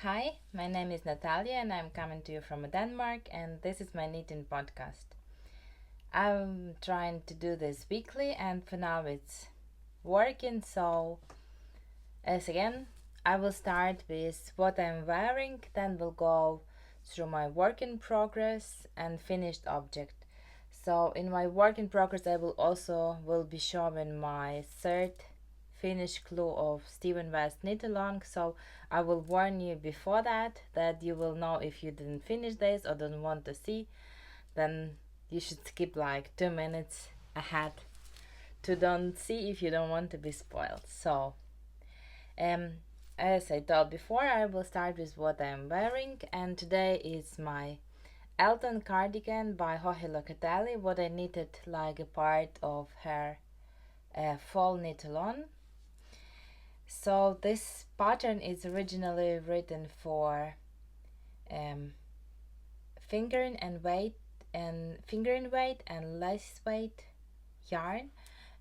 Hi, my name is Natalia and I'm coming to you from Denmark, and this is my knitting podcast. I'm trying to do this weekly, and for now it's working, so as again, I will start with what I'm wearing, then we'll go through my work in progress and finished object. So in my work in progress I will be showing my third finished clue of Steven West knit along, so I will warn you before that you will know if you didn't finish this or don't want to see, then you should skip like 2 minutes ahead to don't see if you don't want to be spoiled. So um as I told before, I will start with what I'm wearing, and today is my Elton cardigan by Joji Locatelli, what I knitted like a part of her fall knit along. So this pattern is originally written for um, fingering weight and less weight yarn,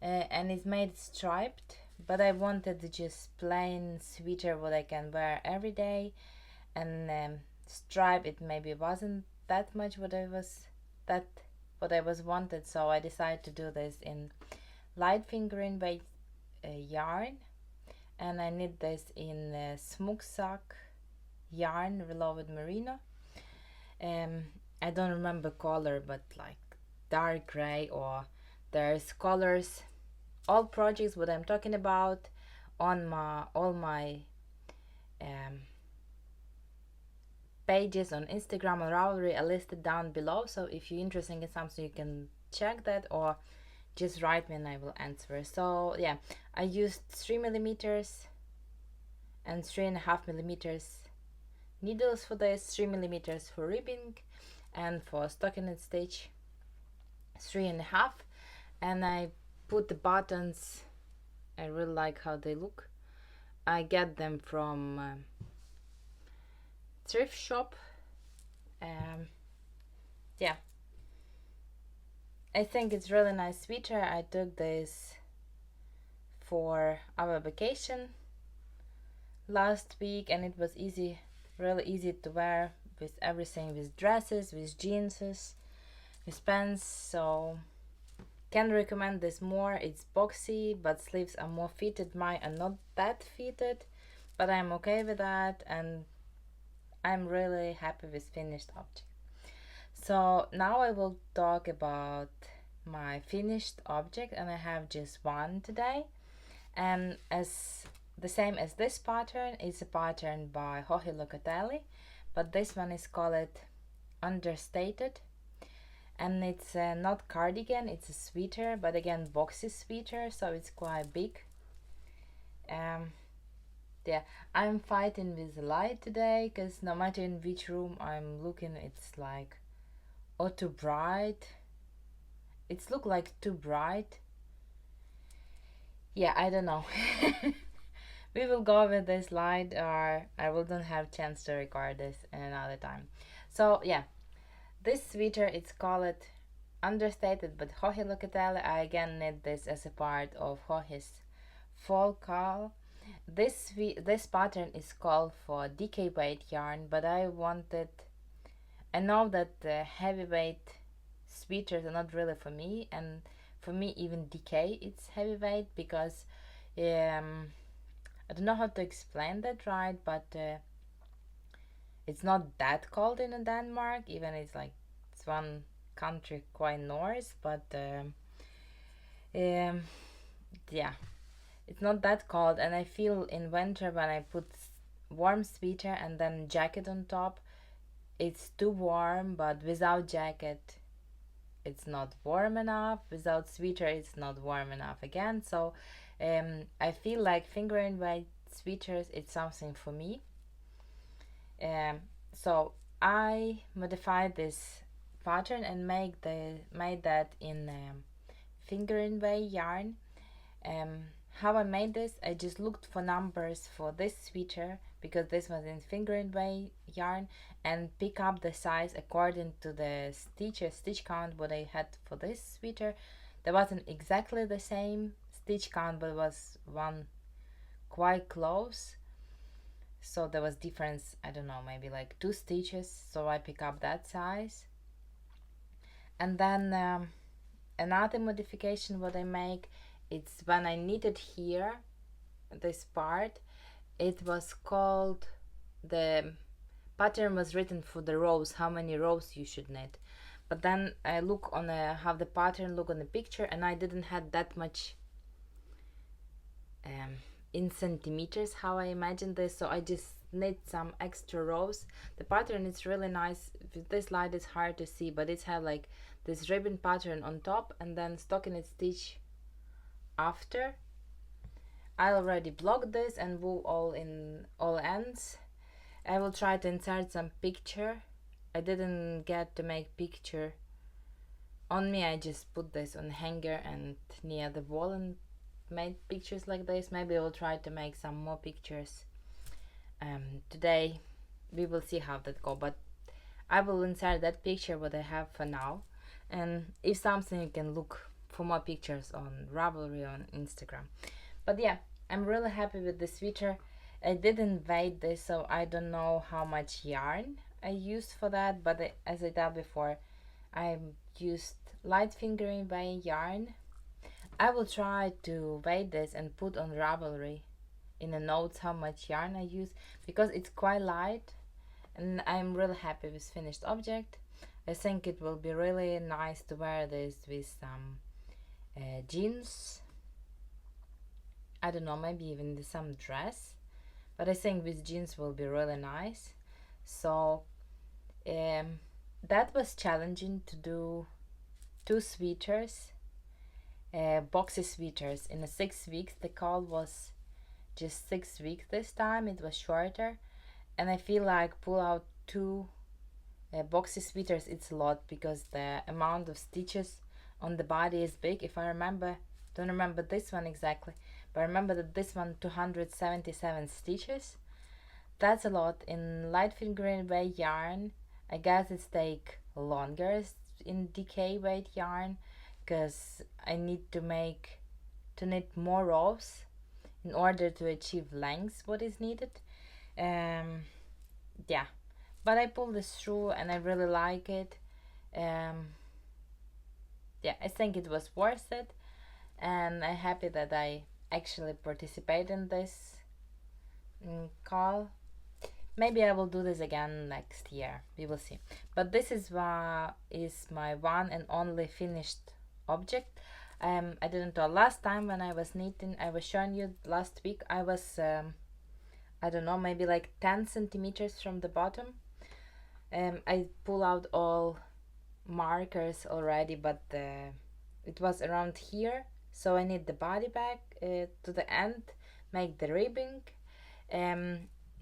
and it's made striped. But I wanted just plain sweater what I can wear every day, and stripe it maybe wasn't that much that what I was wanted. So I decided to do this in light fingering weight yarn, and I knit this in smoke sock yarn reloaded merino. um I don't remember color, but like dark gray, or there's colors. All projects what I'm talking about on my all my um pages on Instagram or Ravelry are listed down below, so if you're interested in something you can check that, or just write me and I will answer. So yeah, I used 3 millimeters and 3.5 millimeters needles for this, 3 millimeters for ribbing, and for stockinette stitch 3.5. And I put the buttons, I really like how they look. I get them from thrift shop. Yeah, I think it's really nice sweater. I took this for our vacation last week, and it was really easy to wear with everything, with dresses, with jeans, with pants. So can recommend this more. It's boxy, but sleeves are more fitted. Mine are not that fitted, but I'm okay with that, and I'm really happy with finished object. So now I will talk about my finished object, and I have just one today. And as the same as this pattern, it's a pattern by Joji Locatelli, but this one is called Understated, and it's not cardigan, it's a sweater, but again boxy sweater, so it's quite big. Yeah, I'm fighting with the light today, because no matter in which room I'm looking, it's like too bright. It's look like too bright. Yeah, I don't know. We will go with this light, or I wouldn't have chance to record this another time. So yeah, this sweater, it's called Understated, but Joji Locatelli. I again knit this as a part of Joji's fall call. This pattern is called for DK weight yarn, but I know that the heavyweight sweaters are not really for me, and for me even DK it's heavyweight, because I don't know how to explain that right, but it's not that cold in Denmark. Even it's one country quite north, but um, yeah, it's not that cold. And I feel in winter when I put warm sweater and then jacket on top, it's too warm. But without jacket, it's not warm enough. Without sweater, it's not warm enough again. So I feel like fingering weight sweaters, it's something for me. So I modified this pattern and made that in fingering weight yarn. How I made this, I just looked for numbers for this sweater, because this was in fingering weight yarn, and pick up the size according to the stitch count what I had for this sweater. There wasn't exactly the same stitch count, but it was one quite close. so there was difference, I don't know, maybe like 2 stitches, so I pick up that size. And then another modification what I make, it's when I knitted here this part, it was called, the pattern was written for the rows, how many rows you should knit. But then I look on how the pattern look on the picture, and I didn't have that much in centimeters how I imagined this, so I just knit some extra rows. The pattern is really nice. With this light it's hard to see, but it's have like this ribbon pattern on top and then stockinette stitch after. I already blocked this and wool all in all ends. I will try to insert some picture. I didn't get to make picture on me. I just put this on hanger and near the wall and made pictures like this. Maybe I will try to make some more pictures today. We will see how that go, but I will insert that picture what I have for now, and if something you can look for more pictures on Ravelry on Instagram. But yeah, I'm really happy with the sweater. I didn't weigh this, so I don't know how much yarn I used for that, but as I told before, I used light fingering weighing yarn. I will try to weigh this and put on Ravelry in the notes how much yarn I use, because it's quite light and I'm really happy with finished object. I think it will be really nice to wear this with some jeans. I don't know, maybe even some dress, but I think with jeans will be really nice. So that was challenging to do 2 sweaters, boxy sweaters in 6 weeks. The call was just 6 weeks this time, it was shorter, and I feel like pull out 2 boxy sweaters, it's a lot because the amount of stitches on the body is big. If I remember, don't remember this one exactly, but I remember that this one 277 stitches. That's a lot. In light fingering weight yarn, I guess it's take longer in DK weight yarn, because I need to knit more rows in order to achieve length what is needed. Yeah, but I pulled this through and I really like it. Yeah, I think it was worth it, and I'm happy that I actually participate in this call. Maybe I will do this again next year, we will see. But this is my one and only finished object. I didn't tell last time when I was knitting, I was showing you last week, I was I don't know, maybe like 10 centimeters from the bottom. I pull out all markers already, but it was around here, so I need the body back to the end, make the ribbing.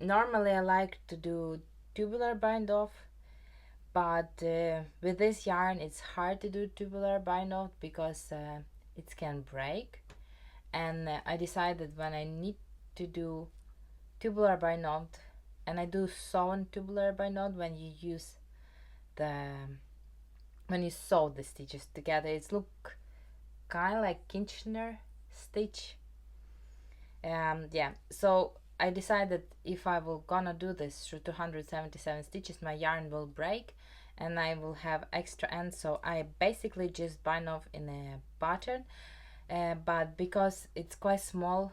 Normally I like to do tubular bind off, but with this yarn it's hard to do tubular bind off because it can break, and I decided when I need to do tubular bind off, and I do sewn tubular bind off when you use when you sew the stitches together, it's look kind of like Kitchener stitch. Yeah, so I decided if I will gonna do this through 277 stitches, my yarn will break and I will have extra ends, so I basically just bind off in a pattern, but because it's quite small,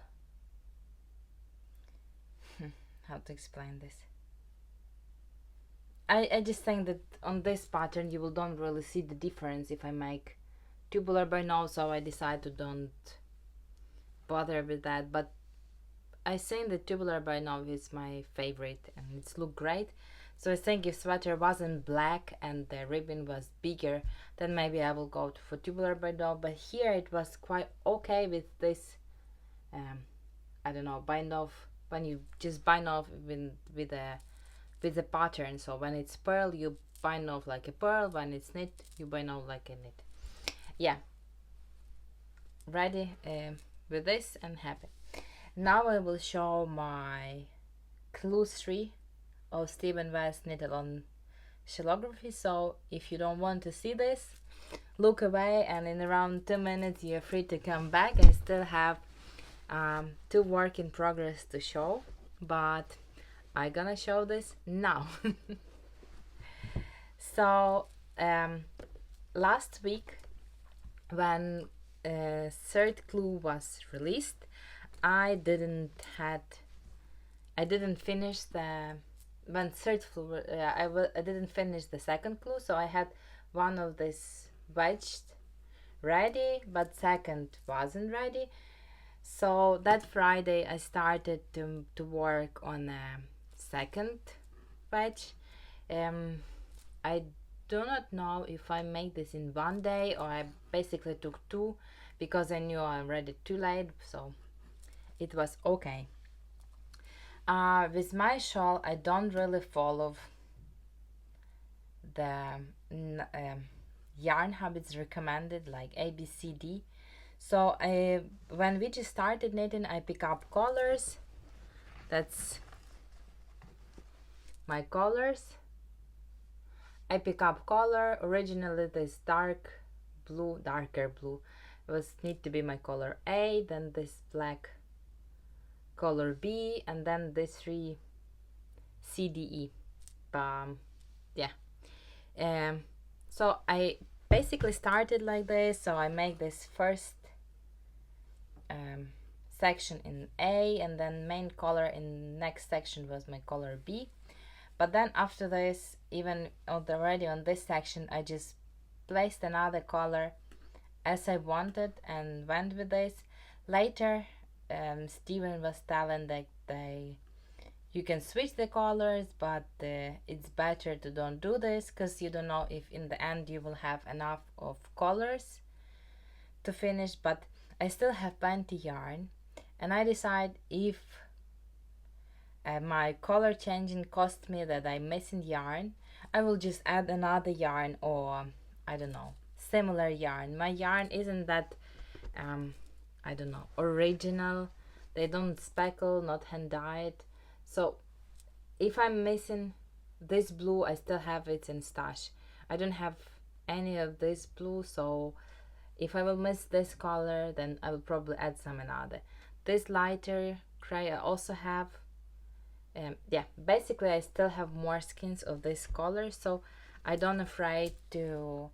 how to explain this, I just think that on this pattern you will don't really see the difference if I make tubular bind off, so I decide to don't bother with that. But I think the tubular bind off is my favorite and it's look great. So I think if sweater wasn't black and the ribbon was bigger, then maybe I will go for tubular bind off. But here it was quite okay with this, I don't know, bind off, when you just bind off with the pattern. So when it's pearl, you bind off like a pearl. When it's knit, you bind off like a knit. Yeah, ready with this and happy. Now I will show my clue 3 of Stephen West knitted on Shawlography. So if you don't want to see this, look away, and in around 2 minutes you're free to come back. I still have 2 work in progress to show, but I gonna show this now. So last week when third clue was released, I didn't finish the when third clue I didn't finish the second clue, so I had one of this wedged ready, but second wasn't ready. So that Friday I started to work on a second wedge. I do not know if I made this in one day or I basically took two, because I knew I read it too late, so it was okay. With my shawl, I don't really follow the yarn habits recommended, like A, B, C, D. So when we just started knitting, I pick up colors. That's my colors. I pick up color. Originally this darker blue was need to be my color A, then this black color B, and then this three C, D, E. Yeah. So I basically started like this. So I make this first section in A, and then main color in next section was my color B. But then after this, even already on this section, I just placed another color as I wanted and went with this. Later, Steven was telling that you can switch the colors, but it's better to don't do this, because you don't know if in the end you will have enough of colors to finish. But I still have plenty yarn, and I decide if my color changing cost me that I'm missing yarn, I will just add another yarn, or I don't know, similar yarn. My yarn isn't that I don't know, original. They don't speckle, not hand dyed. So if I'm missing this blue, I still have it in stash. I don't have any of this blue, so if I will miss this color, then I will probably add some another. This lighter gray I also have. Yeah, basically I still have more skins of this color, so I don't afraid to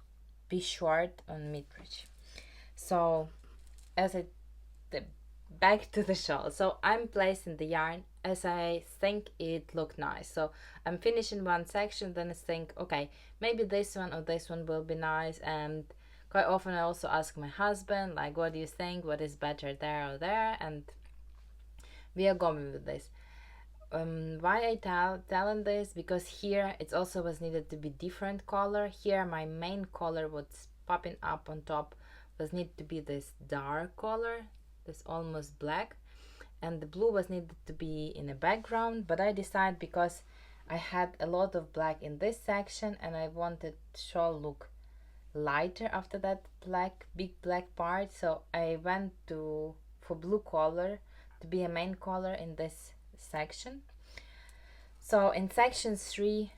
be short on mid-bridge. So as I back to the shawl, so I'm placing the yarn as I think it look nice. So I'm finishing one section, then I think, okay, maybe this one or this one will be nice. And quite often I also ask my husband, like, what do you think, what is better there or there, and we are going with this. Why I telling this, because here it also was needed to be different color. Here my main color what's popping up on top was need to be this dark color, this almost black, and the blue was needed to be in a background. But I decided, because I had a lot of black in this section and I wanted shawl look lighter after that big black part, so I went for blue color to be a main color in this section. So in section 3,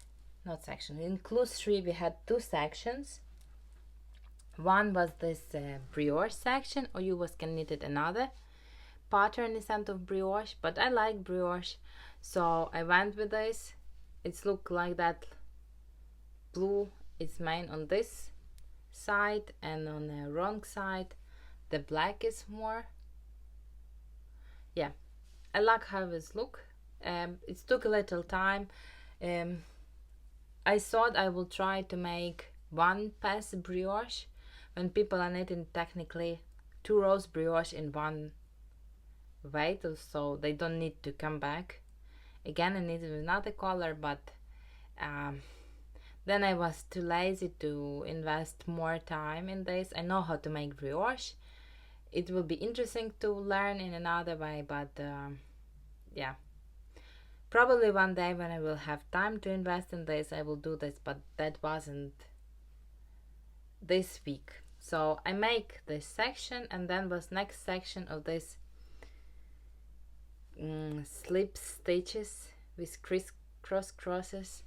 in clue 3, we had two sections. One was this brioche section, or you can knit it another pattern instead of brioche, but I like brioche, so I went with this. It's look like that. Blue is main on this side, and on the wrong side the black is more. Yeah, I like how this look. It took a little time. I thought I will try to make one pass brioche when people are knitting technically 2 rows brioche in one weight, so they don't need to come back again and knit with another color. But then I was too lazy to invest more time in this. I know how to make brioche. It will be interesting to learn in another way, but yeah, probably one day when I will have time to invest in this, I will do this, but that wasn't this week. So I make this section, and then was next section of this slip stitches with criss crosses.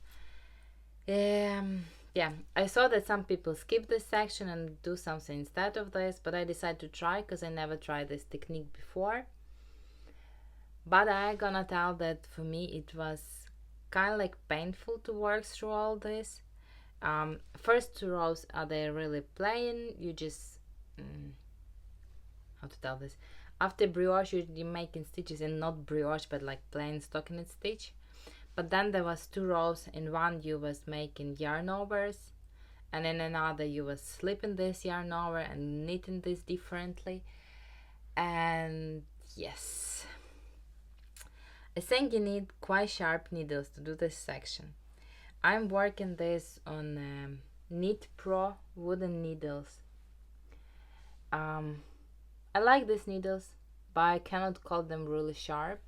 Yeah, I saw that some people skip this section and do something instead of this, but I decided to try because I never tried this technique before. But I gonna tell that for me it was kind of like painful to work through all this. First two rows are they really plain. You just how to tell this? After brioche, you're making stitches and not brioche, but like plain stockinette stitch. But then there was two rows. In one you was making yarn overs, and in another you was slipping this yarn over and knitting this differently. And yes, I think you need quite sharp needles to do this section. I'm working this on Knit Pro wooden needles. I like these needles, but I cannot call them really sharp.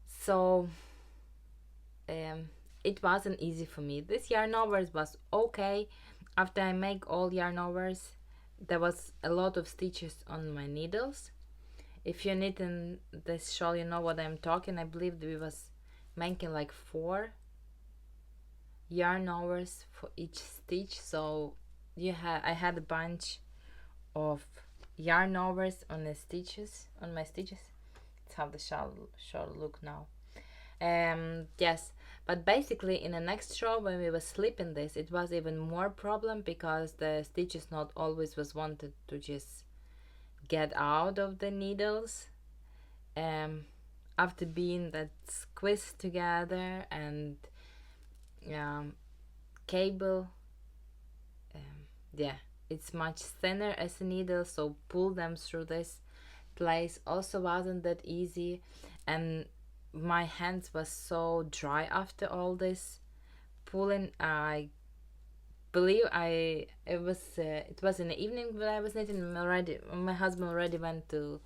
So it wasn't easy for me. This yarn overs was okay. After I make all yarn overs, there was a lot of stitches on my needles. If you're knitting this shawl, you know what I'm talking. I believe we was making like 4 yarn overs for each stitch, so I had a bunch of yarn overs on the stitches, on my stitches. That's how the shawl look now. Yes, but basically in the next row when we were slipping this, it was even more problem because the stitches not always was wanted to just get out of the needles after being that squeezed together, and cable yeah, it's much thinner as a needle, so pull them through this place also wasn't that easy, and my hands was so dry after all this pulling. I believe it was in the evening when I was knitting. My husband already went to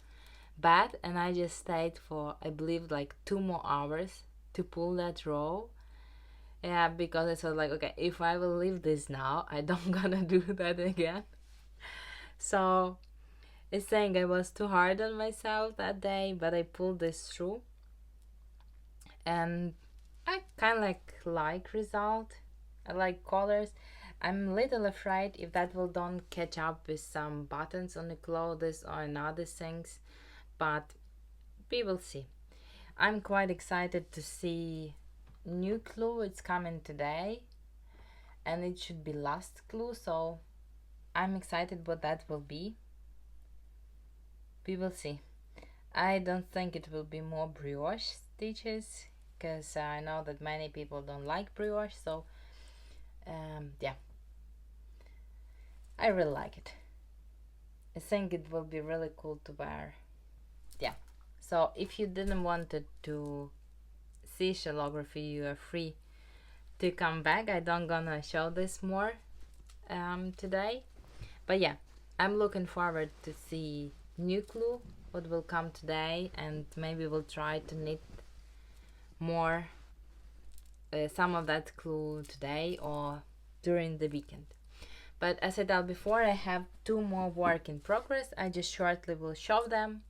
bed, and I just stayed for, I believe, like 2 more hours to pull that row. Yeah, because I thought like, okay, if I will leave this now, I don't gonna do that again. So it's saying I was too hard on myself that day, but I pulled this through, and I kind of like result. I like colors. I'm a little afraid if that will don't catch up with some buttons on the clothes or in other things, but we will see. I'm quite excited to see new clue. It's coming today, and it should be last clue, so I'm excited what that will be. We will see. I don't think it will be more brioche stitches, because I know that many people don't like brioche, so yeah, I really like it. I think it will be really cool to wear. Yeah, so if you didn't want to see Shawlography, you are free to come back. I don't gonna show this more today, but yeah, I'm looking forward to see new clue what will come today, and maybe we'll try to knit more some of that clue today or during the weekend. But as I said before, I have 2 more work in progress. I just shortly will show them.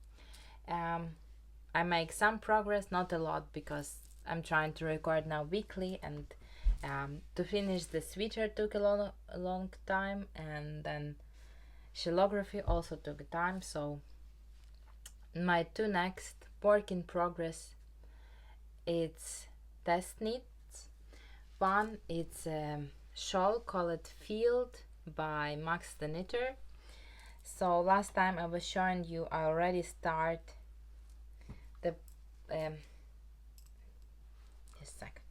I make some progress, not a lot, because I'm trying to record now weekly, and to finish the sweater took a long time, and then Shawlography also took time. So my 2 next work in progress, it's test knits. One, it's shawl called Field by Max the Knitter. So last time I was showing you, I already start the just a second.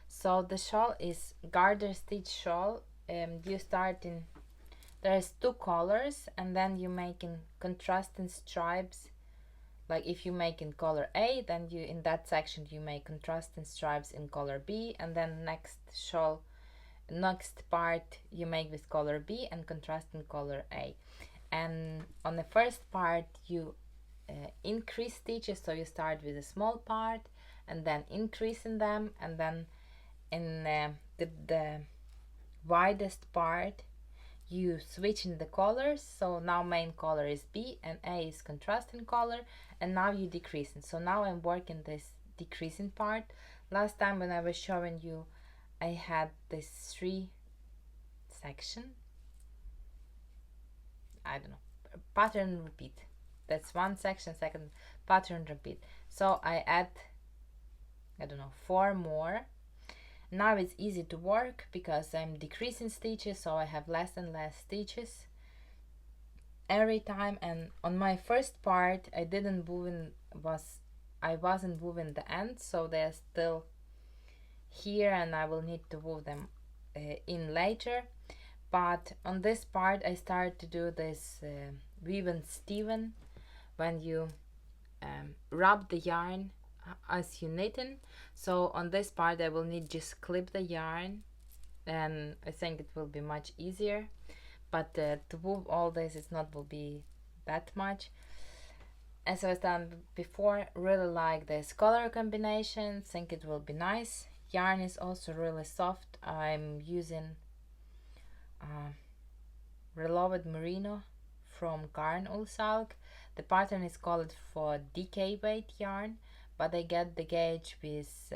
So the shawl is garter stitch shawl. You start in, there's 2 colors, and then you making contrasting stripes. Like if you make in color A, then you in that section you make contrasting stripes in color B, and then next part you make with color B and contrasting color A. And on the first part you increase stitches, so you start with a small part and then increasing them, and then in the widest part you switch in the colors. So now main color is B and A is contrasting color, and now you decreasing. So now I'm working this decreasing part. Last time when I was showing you, I had this 3 section, I don't know, pattern repeat. That's 1 section, second pattern repeat. So I add I don't know, 4 more. Now it's easy to work because I'm decreasing stitches, so I have less and less stitches every time. And on my first part I wasn't moving the ends, so they're still here and I will need to move them in later. But on this part I started to do this weave and steven, when you rub the yarn as you knitting. So on this part I will need just clip the yarn, and I think it will be much easier. But to move all this, it's not will be that much. As I was done before, really like this color combination, think it will be nice. Yarn is also really soft. I'm using Reloved Merino from Garn Wool Silk. The pattern is called for DK weight yarn, but I get the gauge with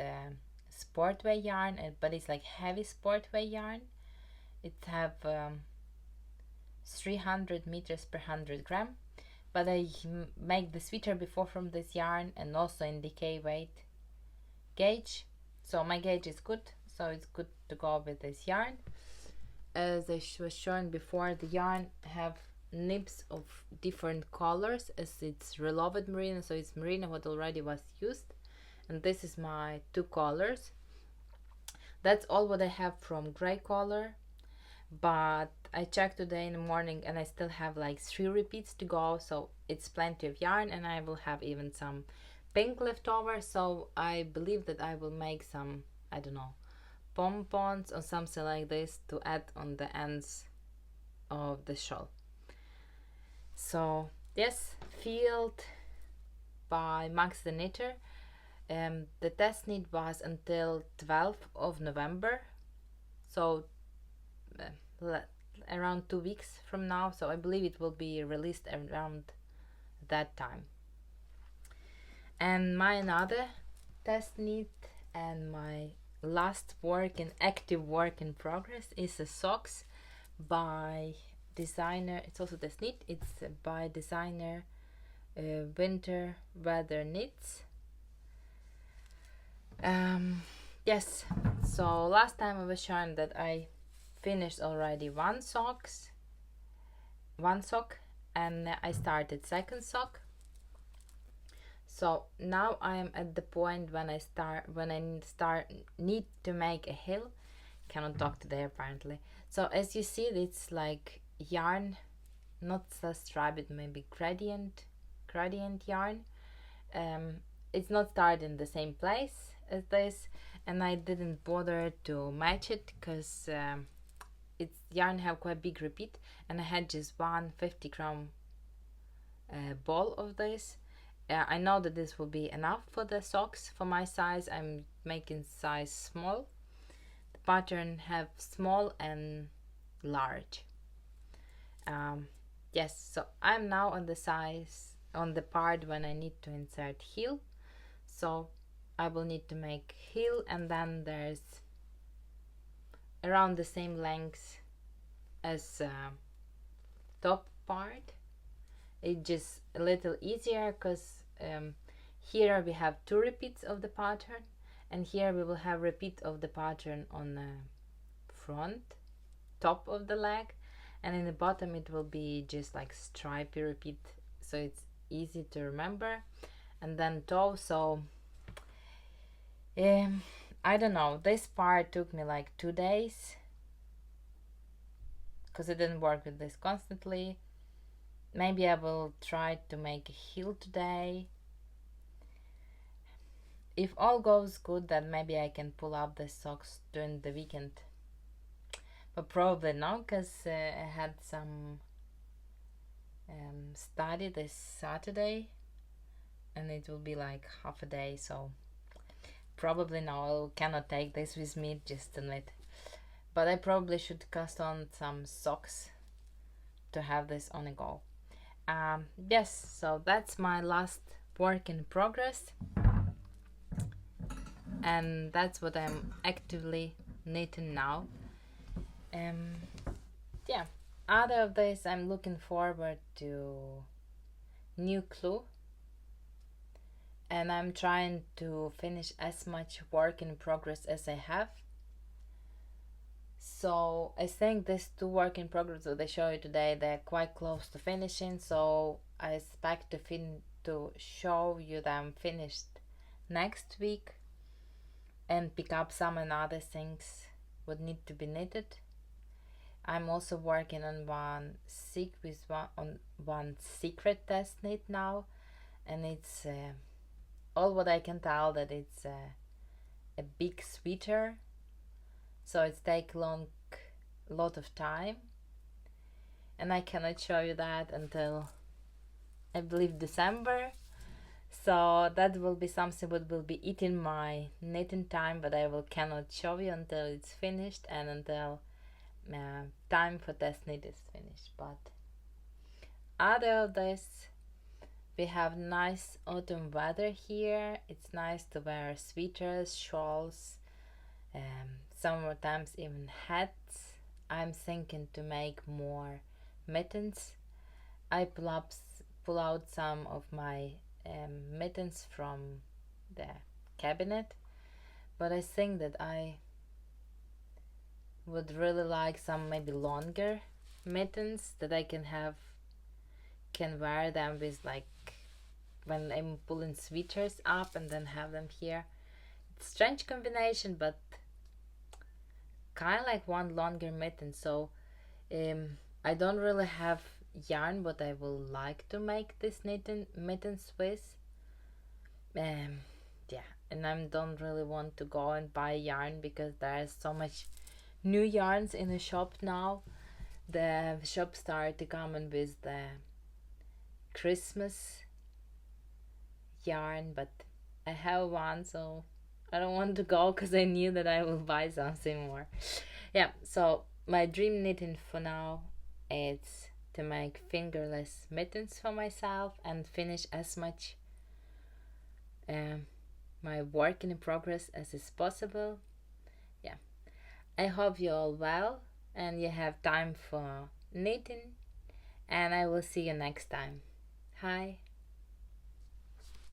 sportwear yarn, but it's like heavy sportwear yarn. It have 300 meters per 100 gram, but I make the sweater before from this yarn and also in DK weight gauge, so my gauge is good, so it's good to go with this yarn. As I was showing before, the yarn have nibs of different colors, as it's Reloved Merino, so it's merino what already was used, and this is my 2 colors. That's all what I have from gray color, but I checked today in the morning and I still have like 3 repeats to go, so it's plenty of yarn, and I will have even some pink left over, so I believe that I will make some, I don't know, pompons or something like this to add on the ends of the shawl. So yes, Field by Max the Knitter. The test knit was until 12th of November, so around 2 weeks from now, so I believe it will be released around that time. And my another test knit and my last active work in progress is a socks by designer, it's also test knit, it's by designer Winter Weather Knits. Yes, so last time I was showing that I finished already one sock, and I started second sock. So now I am at the point when I need to make a heel. Cannot talk today apparently. So as you see, it's like yarn, not so striped, maybe gradient yarn. It's not started in the same place as this, and I didn't bother to match it because its yarn have quite big repeat, and I had just 150 gram ball of this. I know that this will be enough for the socks for my size. I'm making size small. The pattern have small and large. Yes, so I'm now on the part when I need to insert heel. So I will need to make heel, and then there's around the same length as top part. It's just a little easier because here we have 2 repeats of the pattern, and here we will have repeat of the pattern on the front top of the leg, and in the bottom it will be just like stripy repeat, so it's easy to remember. And then toe, so I don't know, this part took me like 2 days because I didn't work with this constantly. Maybe I will try to make a heel today. If all goes good, then maybe I can pull up the socks during the weekend. But probably not, because I had some study this Saturday, and it will be like half a day, so probably no, I cannot take this with me just to knit. But I probably should cast on some socks to have this on a go. Yes, so that's my last work in progress, and that's what I'm actively knitting now. Yeah, other of this, I'm looking forward to new clue. and I'm trying to finish as much work in progress as I have. So I think these two work in progress that I show you today, they're quite close to finishing, so I expect to show you them finished next week and pick up some and other things would need to be knitted. I'm also working on one secret test knit now, and it's all what I can tell that it's a big sweater, so it takes lot of time, and I cannot show you that until I believe December. So that will be something that will be eating my knitting time, but cannot show you until it's finished and until time for test knit is finished. But other of this, we have nice autumn weather here. It's nice to wear sweaters, shawls, sometimes even hats. I'm thinking to make more mittens. I pull out some of my mittens from the cabinet, but I think that I would really like some maybe longer mittens that I can wear them with, like when I'm pulling sweaters up and then have them here. It's a strange combination, but kind of like one longer mitten. So I don't really have yarn but I will like to make this mittens with. Yeah, and I don't really want to go and buy yarn because there's so much new yarns in the shop now. The shop started to come in with the Christmas yarn, but I have one, so I don't want to go because I knew that I will buy something more. Yeah, so my dream knitting for now is to make fingerless mittens for myself and finish as much my work in progress as is possible. Yeah, I hope you're all well and you have time for knitting, and I will see you next time. Hi.